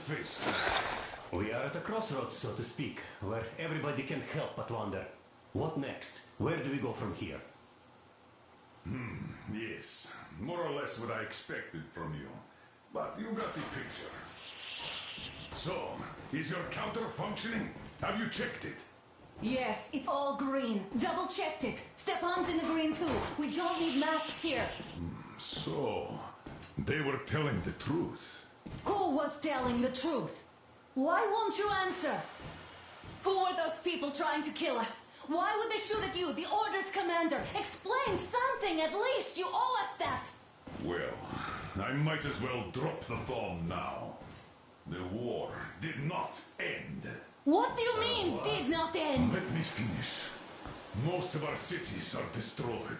face. We are at a crossroads, so to speak, where everybody can help but wonder. What next? Where do we go from here? Yes, more or less what I expected from you. But you got the picture. So, is your counter functioning? Have you checked it? Yes, it's all green. Double checked it. Stepan's in the green too. We don't need masks here. So, they were telling the truth. Who was telling the truth? Why won't you answer? Who were those people trying to kill us? Why would they shoot at you, the Order's commander? Explain something, at least. You owe us that. Well, I might as well drop the bomb now. The war did not end. What do you mean, did not end? Let me finish. Most of our cities are destroyed.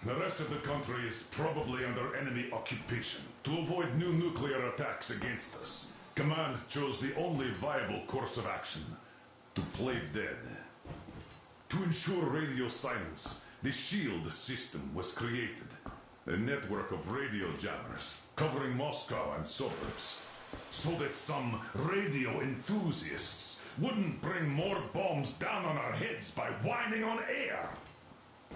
The rest of the country is probably under enemy occupation. To avoid new nuclear attacks against us, Command chose the only viable course of action: to play dead. To ensure radio silence, the SHIELD system was created. A network of radio jammers covering Moscow and suburbs. So that some radio enthusiasts wouldn't bring more bombs down on our heads by whining on air.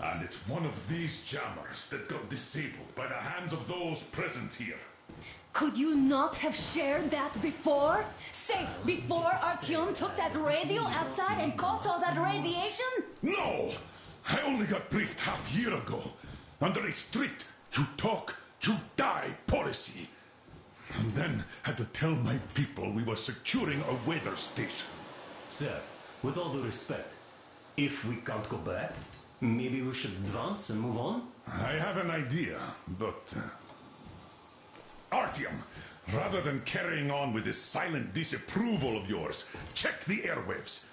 And it's one of these jammers that got disabled by the hands of those present here. Could you not have shared that before? Say, before Artyom took that radio outside and caught all that radiation? No! I only got briefed half year ago. Under a strict, you talk, you die policy. And then had to tell my people we were securing a weather station. Sir, with all due respect, if we can't go back, maybe we should advance and move on? I have an idea, but... Artyom, rather than carrying on with this silent disapproval of yours, check the airwaves.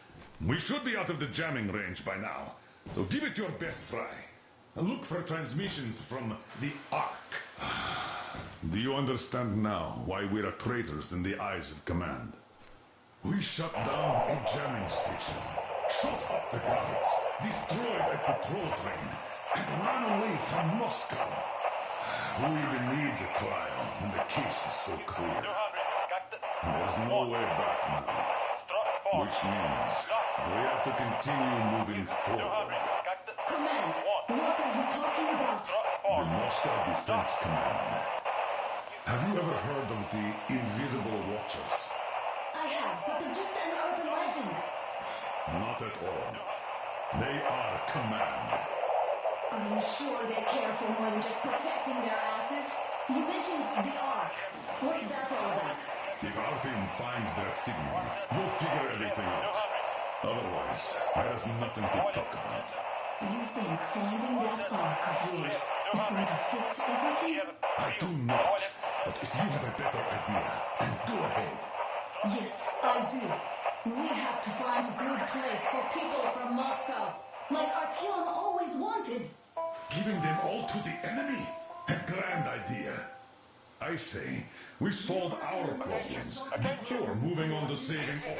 We should be out of the jamming range by now, so give it your best try. And look for transmissions from the Ark. Do you understand now why we're traitors in the eyes of Command? We shut down a jamming station, shot up the guards, destroyed a patrol train, and ran away from Moscow. Who even needs a trial when the case is so clear? There's no way back now. Which means we have to continue moving forward. Command, what are you talking about? The Moscow Defense Command. Have you ever heard of the Invisible Watchers? I have, but they're just an urban legend. Not at all. They are Command. Are you sure they care for more than just protecting their asses? You mentioned the Ark. What's that all about? If our team finds their signal, we'll figure everything out. Otherwise, there's nothing to talk about. Do you think finding that Ark of yours is going to fix everything? I do not. But if you have a better idea, then go ahead. Yes, I do. We have to find a good place for people from Moscow, like Artyom always wanted. Giving them all to the enemy? A grand idea. I say, we solve our problems before moving on to saving all.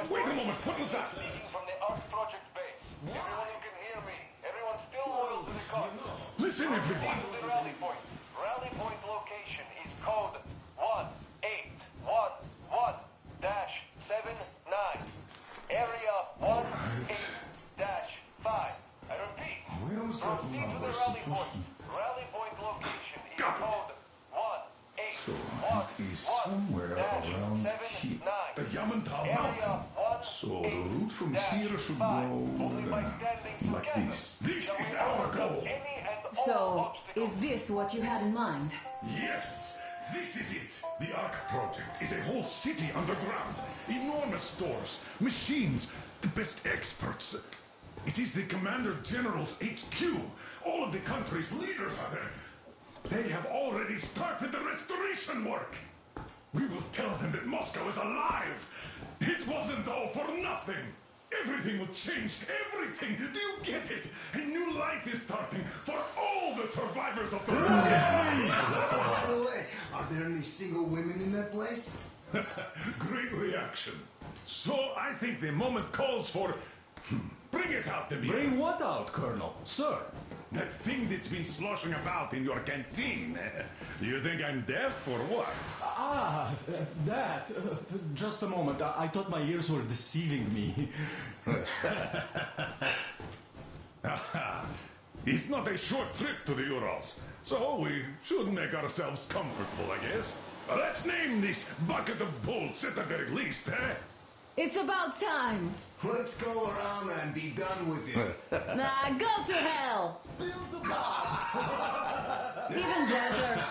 Wait a moment, what was that? From the Ark Project base. Everyone who can hear me. Everyone still loyal to the cause. Listen, everyone. The rally point. Rally point location is code 1811-79. Area 18-5. I repeat. Proceed to the rally point. Rally point location is Got it. code So it is somewhere around here. The Yamantau Mountain. So the route from here should go like this. This is our goal. So, is this what you had in mind? Yes, this is it. The Ark Project is a whole city underground. Enormous stores, machines, the best experts. It is the Commander General's HQ. All of the country's leaders are there. They have already started the restoration work. We will tell them that Moscow is alive. It wasn't all for nothing. Everything will change. Everything. Do you get it? A new life is starting for all the survivors of the war. By the way, are there any single women in that place? Great reaction. So I think the moment calls for Bring it out to me. Bring what out, Colonel? Sir? That thing that's been sloshing about in your canteen. Do you think I'm deaf or what? Ah, that. Just a moment. I thought my ears were deceiving me. It's not a short trip to the Urals, so we should make ourselves comfortable, I guess. Let's name this bucket of bolts at the very least, eh? It's about time. Let's go around and be done with it. Nah, go to hell. Even better.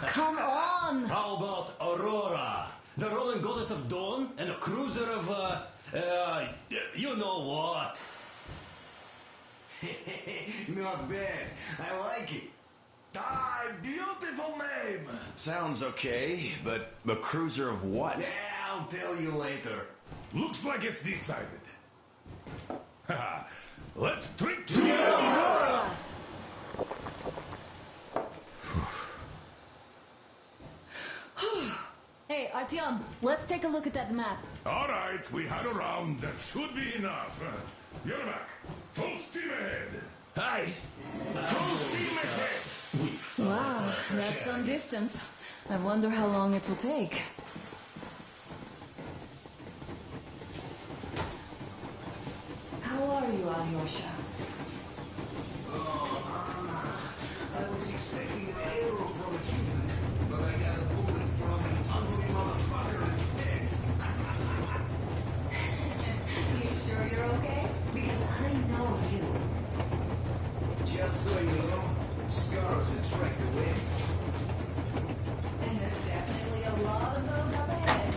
Come on. How about Aurora? The Roman goddess of dawn and a cruiser of, you know what? Not bad. I like it. Ah, beautiful name. Sounds okay, but the cruiser of what? Yeah, I'll tell you later. Looks like it's decided. Let's drink to Aurora. Hey, Artyom, let's take a look at that map. All right, we had a round. That should be enough. Yermak, full steam ahead. Hi. Full steam ahead. Wow, that's some distance. I wonder how long it will take. How are you, Alyosha? I was expecting an arrow from a human, but I got a bullet from an ugly motherfucker instead. You sure you're okay? Because I know you. Just so you know, scars attract the winds. And there's definitely a lot of those up ahead.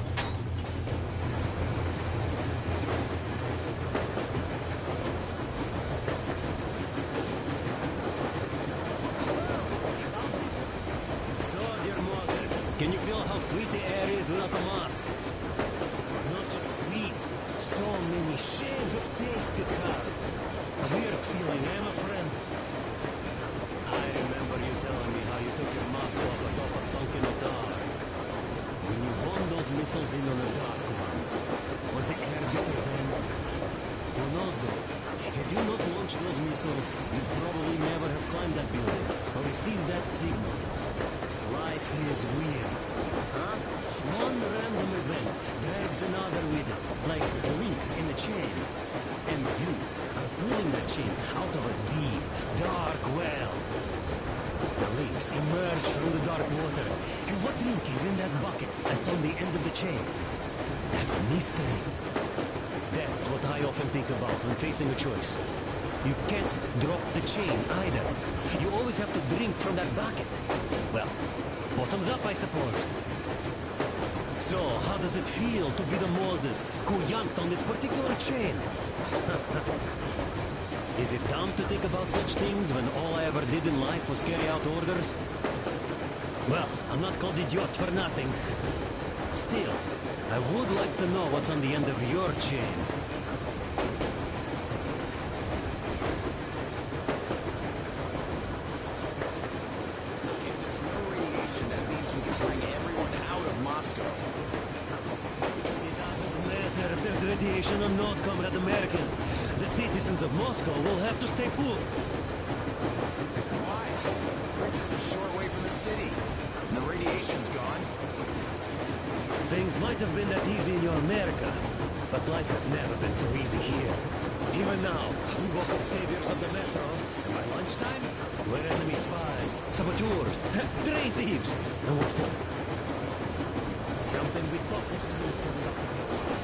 So, dear Moses, can you feel how sweet the air is without a mask? Not just sweet, so many shades of taste it has. A weird feeling, eh, my friend? I remember you telling me how you took your mask off atop a stonking otar. When you honed those missiles in on the dark ones, was the air bitter then? Who knows though? Had you not launched those missiles, you'd probably never have climbed that building or received that signal. Life is weird, huh? One random event drags another with it, like links in a chain. And you are pulling that chain out of a deep, dark well. The links emerge from the dark water. And what link is in that bucket that's on the end of the chain? That's a mystery. That's what I often think about when facing a choice. You can't drop the chain either. You always have to drink from that bucket. Well, bottoms up, I suppose. So, how does it feel to be the Moses who yanked on this particular chain? Is it dumb to think about such things when all I ever did in life was carry out orders? Well, I'm not called idiot for nothing. Still, I would like to know what's on the end of your chain. If there's no radiation, that means we can bring everyone out of Moscow. It doesn't matter if there's radiation or not, Comrade American. The citizens of Moscow will have to stay put. Why? We're just a short way from the city. And the radiation's gone. Things might have been that easy in your America, but life has never been so easy here. Even now, we woke up saviors of the metro, and by lunchtime, we're enemy spies, saboteurs, train thieves. And what for? Something we thought was true turned out to be a lie.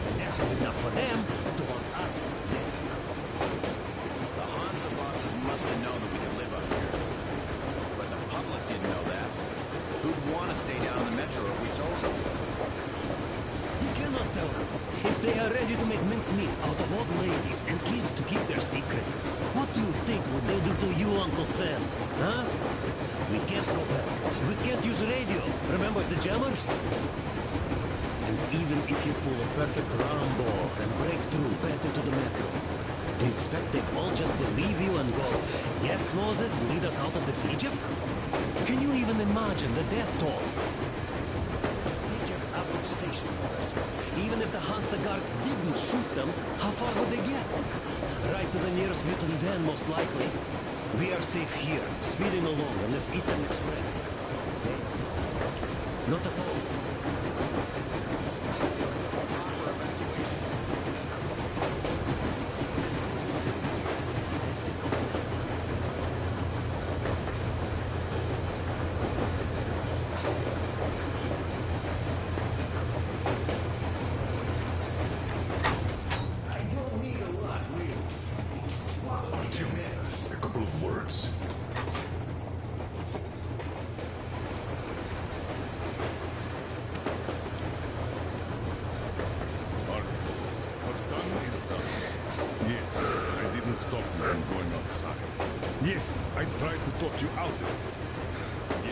And that was enough for them to want us dead. The Hansa bosses must have known that we could live up here. But the public didn't know that. Who'd want to stay down in the metro if we told them? You cannot tell them. If they are ready to make mincemeat out of old ladies and kids to keep their secret, what do you think would they do to you, Uncle Sam? Huh? We can't go back. We can't use radio. Remember the jammers? And even if you pull a perfect Rambo and break through back into the metro, do you expect they all just believe you and go, yes, Moses, lead us out of this Egypt? Can you even imagine the death toll? Take your average station, Professor. Even if the Hansa guards didn't shoot them, how far would they get? Right to the nearest mutant den, most likely. We are safe here, speeding along on this Eastern Express. Not at all. I don't need a lot, really. It's what Artyom, matters. a couple of words. Artyom, what's done is done. Yes, I didn't stop you from going outside. Yes, I tried to talk you out of it.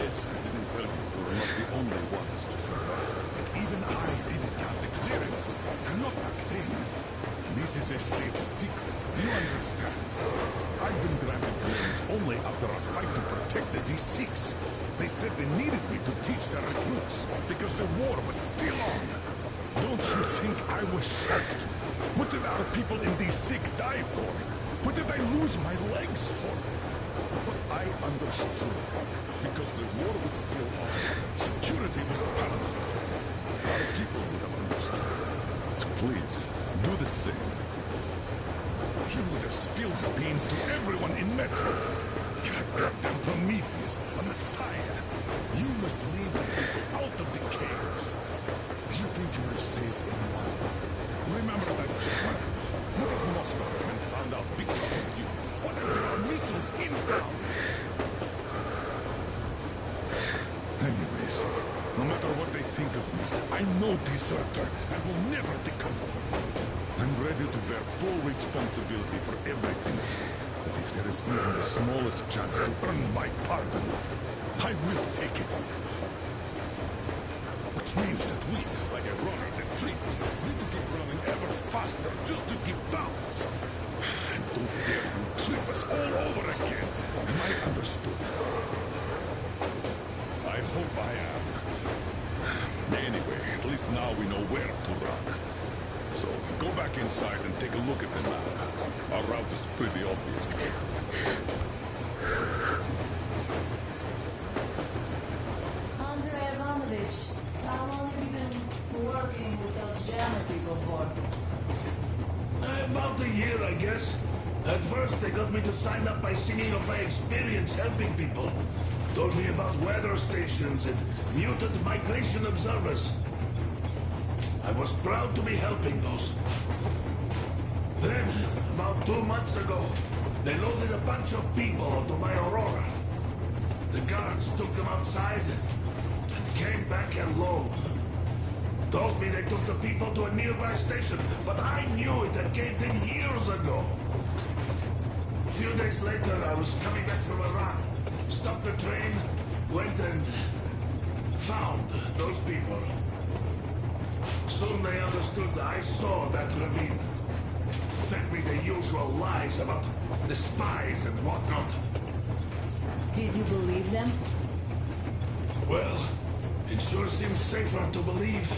Yes, I didn't tell you we were not the only ones to survive. But even I didn't have the clearance. Not back then. This is a state secret. Do you understand? I've been granted clearance only after a fight to protect the D6. They said they needed me to teach the recruits because the war was still on. Don't you think I was shocked? What did our people in D6 die for? What did I lose my legs for? But I understood because the war was still on. Security was paramount. Our people would have understood. So please, do the same. You would have spilled the beans to everyone in Metro. You're a goddamn Prometheus, a messiah. You must lead the people out of the caves. Do you think you would have saved anyone? Remember that, German? What if Moscow had found out because of you? What if there are missiles inbound? Anyways, no matter what they think of me, I'm no deserter and will never become one. I'm ready to bear full responsibility for everything. But if there is even the smallest chance to earn my pardon, I will take it. Which means that we, like a runner that tripped, need to keep running ever faster just to keep balance. And don't dare you trip us all over again. Am I understood? I hope I am. Anyway, at least now we know where to run. So, go back inside and take a look at the map. Our route is pretty obvious. Andrei Ivanovich, how long have you been working with those jammer people for? About a year, I guess. At first, they got me to sign up by singing of my experience helping people. Told me about weather stations and mutant migration observers. I was proud to be helping those. Then, about 2 months ago, they loaded a bunch of people onto my Aurora. The guards took them outside and came back alone. Told me they took the people to a nearby station, but I knew it had caved in years ago. A few days later, I was coming back from Iran. Stopped the train, went and found those people. Soon they understood I saw that ravine. Fed me the usual lies about the spies and whatnot. Did you believe them? Well, it sure seems safer to believe.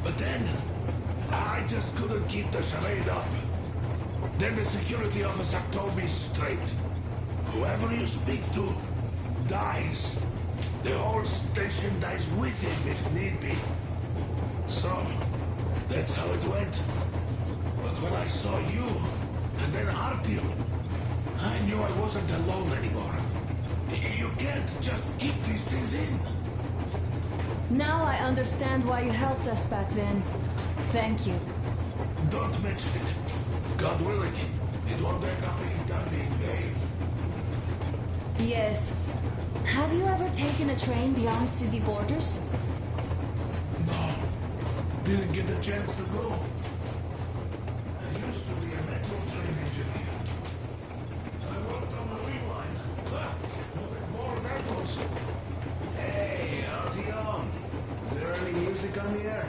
But then, I just couldn't keep the charade up. Then the security officer told me straight. Whoever you speak to dies. The whole station dies with him if need be. So, that's how it went. But when I saw you, and then Artyom, I knew I wasn't alone anymore. You can't just keep these things in. Now I understand why you helped us back then. Thank you. Don't mention it. God willing, it won't end up being done in vain. Yes. Have you ever taken a train beyond city borders? No, didn't get the chance to go. I used to be a metro train engineer. I worked on the Green Line. More metros. Hey, Artyom. Is there any music on the air?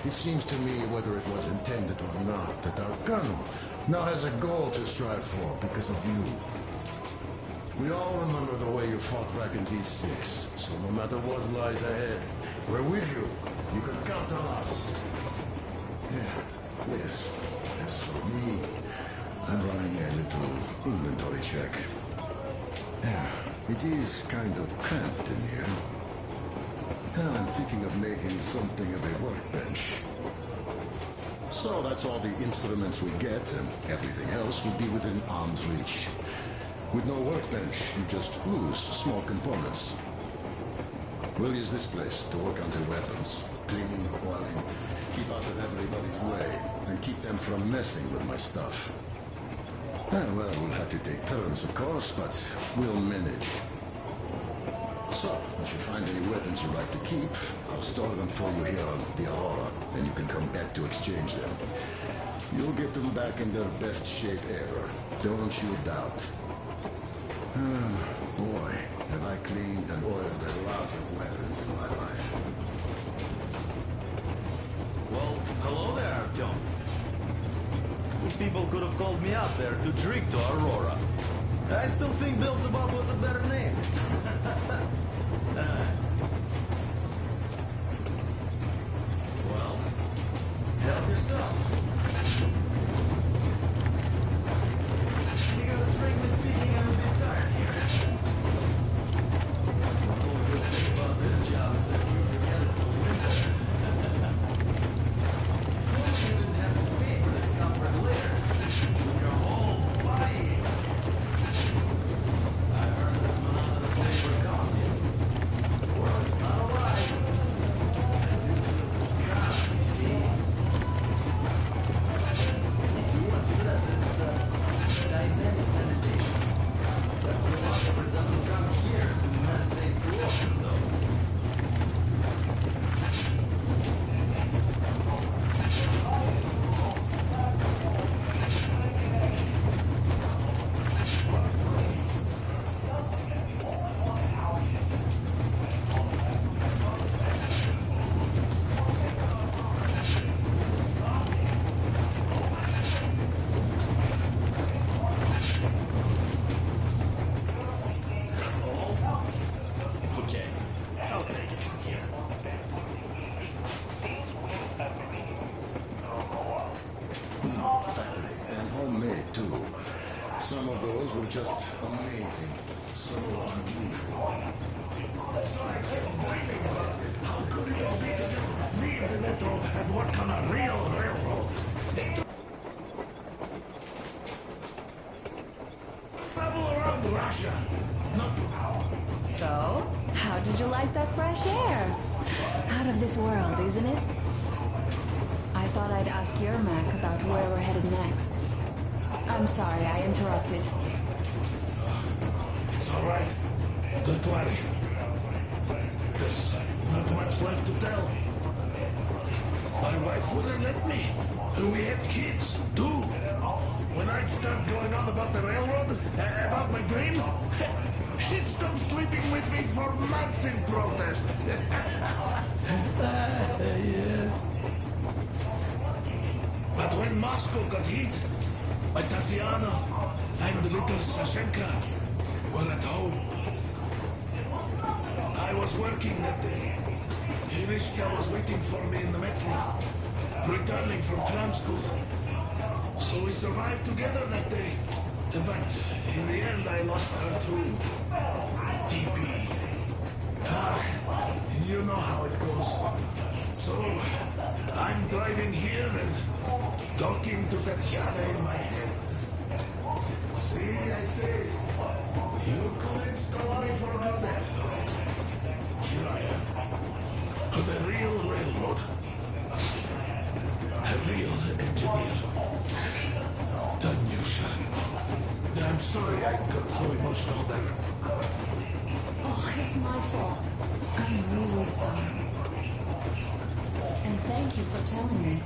It seems to me, whether it was intended or not, that our colonel now has a goal to strive for because of you. We all remember the way you fought back in D6, so no matter what lies ahead, we're with you. You can count on us. Yeah, yes. As for me, I'm running a little inventory check. Yeah, it is kind of cramped in here. I'm thinking of making something of a workbench. So that's all the instruments we get, and everything else will be within arm's reach. With no workbench, you just lose small components. We'll use this place to work on the weapons. Cleaning, oiling, keep out of everybody's way, and keep them from messing with my stuff. Well, we'll have to take turns, of course, but we'll manage. So, if you find any weapons you'd like to keep, I'll store them for you here on the Aurora, and you can come back to exchange them. You'll get them back in their best shape ever. Don't you doubt. Boy, have I cleaned and oiled a lot of weapons in my life. Well, hello there, Artyom. You people could have called me out there to drink to Aurora. I still think Beelzebub was a better name. Well, help yourself. Because frankly speaking, I'm a bit tired here. The whole good thing about this job is that you forget it's winter. If only you didn't have to pay for this comfort later. Your whole body. I heard that monotonous labor comes you. Well, it's not a lie. I do feel this calm, you see. It says it's dynamic meditation. That philosopher doesn't come here to meditate too often, though. Okay, I'll take it from here. Factory, and homemade, too. Some of those were just amazing. So unusual. How could it all be to just leave the metro and work on a real railroad? Travel around Russia, not to power. So, how did you like that fresh air? Out of this world, isn't it? I thought I'd ask Yermak about where we're headed next. I'm sorry I interrupted. It's all right. Don't worry. There's not much left to tell. My wife wouldn't let me. We had kids, too. When I'd start going on about the railroad, about my dream, she'd stop sleeping with me for months in protest. Yes. But when Moscow got hit, my Tatiana and the little Sashenka were at home. I was working that day. Irishka was waiting for me in the metro, returning from tram school. So we survived together that day. But in the end, I lost her too. TP. You know how it goes. So I'm driving here and talking to Tatiana in my head. See, I say, you couldn't stop me for good after all. Here I am, on the real railroad. A real engineer. Tanyusha. I'm sorry I got so emotional there. Oh, it's my fault. I'm really sorry. And thank you for telling me.